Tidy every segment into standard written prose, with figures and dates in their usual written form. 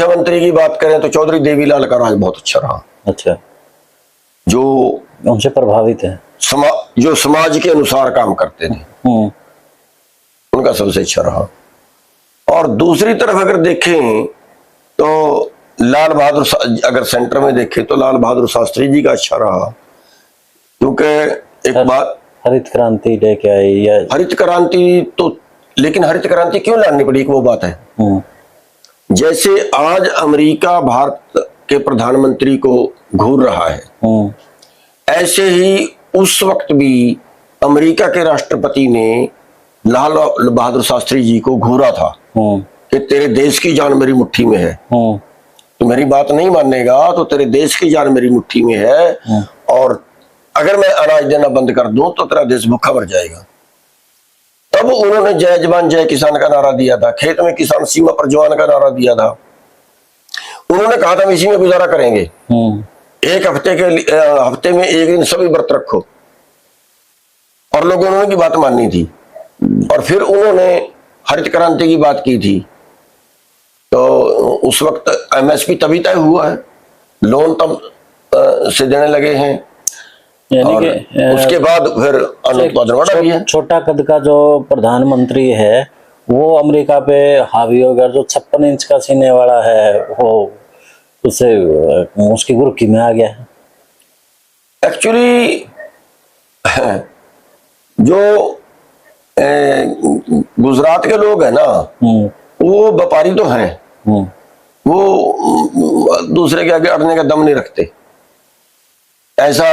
मुख्यमंत्री की बात करें तो चौधरी देवीलाल का राज बहुत अच्छा रहा। अच्छा, जो उनसे प्रभावित है, जो समाज के अनुसार काम करते थे, उनका सबसे अच्छा रहा। और दूसरी तरफ अगर देखें तो लाल बहादुर, अगर सेंटर में देखें तो लाल बहादुर शास्त्री जी का अच्छा रहा, क्योंकि एक बात, हरित क्रांति लेके आई या हरित क्रांति तो, लेकिन हरित क्रांति क्यों लानी पड़ी, वो बात है। जैसे आज अमेरिका भारत के प्रधानमंत्री को घूर रहा है, ऐसे ही उस वक्त भी अमेरिका के राष्ट्रपति ने लाल बहादुर शास्त्री जी को घूरा था कि तेरे देश की जान मेरी मुट्ठी में है, तो मेरी बात नहीं मानेगा तो तेरे देश की जान मेरी मुट्ठी में है, और अगर मैं अनाज देना बंद कर दूं तो तेरा देश भूखा मर जाएगा। तब उन्होंने जय जवान जय किसान का नारा दिया था, खेत में किसान सीमा पर जवान का नारा दिया था। उन्होंने कहा था हम इसी में गुजारा करेंगे, एक हफ्ते में एक दिन सभी व्रत रखो, और लोगों ने उनकी बात माननी थी। और फिर उन्होंने हरित क्रांति की बात की थी, तो उस वक्त एमएसपी तभी तय हुआ है, लोन तब से देने लगे हैं, यानी कि उसके बाद फिर अनुत्पादन बढ़ा भी है। छोटा कद का जो प्रधानमंत्री है वो अमेरिका पे हावी हो गया, जो 56 इंच का सीने वाला है वो उससे उसकी गुर्की में आ गया है। एक्चुअली जो गुजरात के लोग हैं ना, वो व्यापारी तो हैं, वो दूसरे के आगे अड़ने का दम नहीं रखते, ऐसा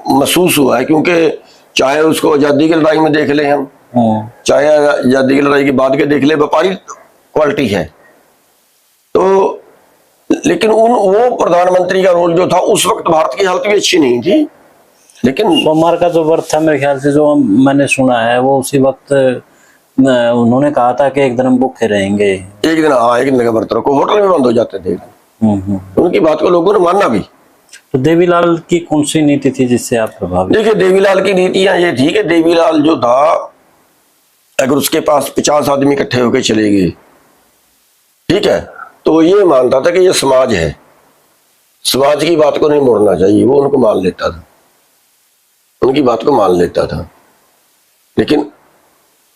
महसूस हुआ है। क्योंकि चाहे उसको आजादी की लड़ाई में देख ले हम, चाहे आजादी की लड़ाई के बाद के देख ले, व्यापारी क्वालिटी है। तो लेकिन वो प्रधानमंत्री का रोल जो था उस वक्त भारत की हालत भी अच्छी नहीं थी, लेकिन सोमवार का जो व्रत था मेरे ख्याल से जो मैंने सुना है वो उसी वक्त उन्होंने कहा था कि एक दिन हम भूखे रहेंगे, एक दिन, हाँ, एक दिन का व्रत रखो, होटल में बंद हो जाते थे। उनकी बात को लोगों ने मानना भी। तो देवीलाल की कौन सी नीति थी जिससे आप प्रभावित? देखिए, देवीलाल की नीतियां ये थी कि देवीलाल जो था, अगर उसके पास 50 आदमी इकट्ठे होकर चले गए, ठीक है, तो ये मानता था कि ये समाज है, समाज की बात को नहीं मोड़ना चाहिए, वो उनको मान लेता था, उनकी बात को मान लेता था। लेकिन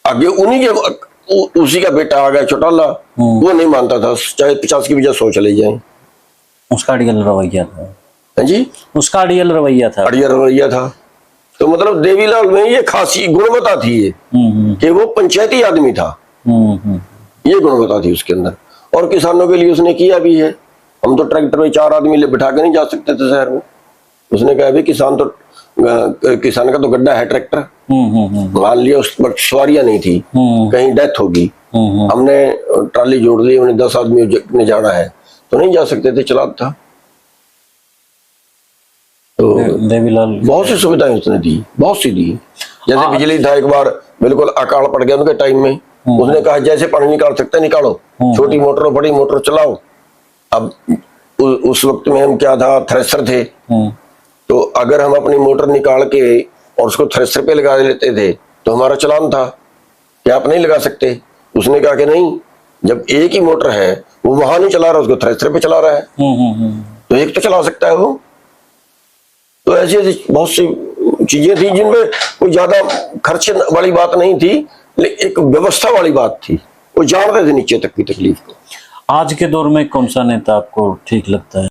आगे उन्हीं के उसी का बेटा आ गया चौटाला, वो नहीं मानता था, चाहे 50 की वजह 100 चले जाए। उसका अड़ियल रवैया था जी, उसका अड़ियल रवैया था, अड़ियल रवैया था। तो मतलब देवीलाल में ये खासी गुणवत्ता थी ये, कि वो पंचायती आदमी था, ये गुणवत्ता थी उसके अंदर। और किसानों के लिए उसने किया भी है। हम तो ट्रैक्टर में 4 आदमी बिठा के नहीं जा सकते थे शहर में, उसने कहा भी किसान का तो गड्ढा है ट्रैक्टर, मान लिया उस वक्त सवारियां नहीं थी, कहीं डेथ होगी, हमने ट्राली जोड़ ली, हमने 10 आदमी ने जाना है तो नहीं जा सकते थे, चला था। तो देवीलाल बहुत सी सुविधाएं उसने दी, बहुत सी दी। जैसे बिजली था, एक बार बिल्कुल अकाल पड़ गया उनके टाइम में, उसने कहा जैसे पानी निकाल सकते निकालो, छोटी मोटर बड़ी मोटर चलाओ। अब उस वक्त में हम क्या था, थ्रेसर थे, तो अगर हम अपनी मोटर निकाल के और उसको थ्रेसर पे लगा लेते थे तो हमारा चालान था कि आप नहीं लगा सकते। उसने कहा कि नहीं, जब एक ही मोटर है, वो वहां नहीं चला रहा, उसको थ्रेसर पे चला रहा है, तो एक तो चला सकता है वो। तो ऐसी ऐसी बहुत सी चीजें थी जिनमें कोई ज्यादा खर्च वाली बात नहीं थी, लेकिन एक व्यवस्था वाली बात थी, वो जानते थे नीचे तक की तकलीफ को। आज के दौर में कौन सा नेता आपको ठीक लगता है?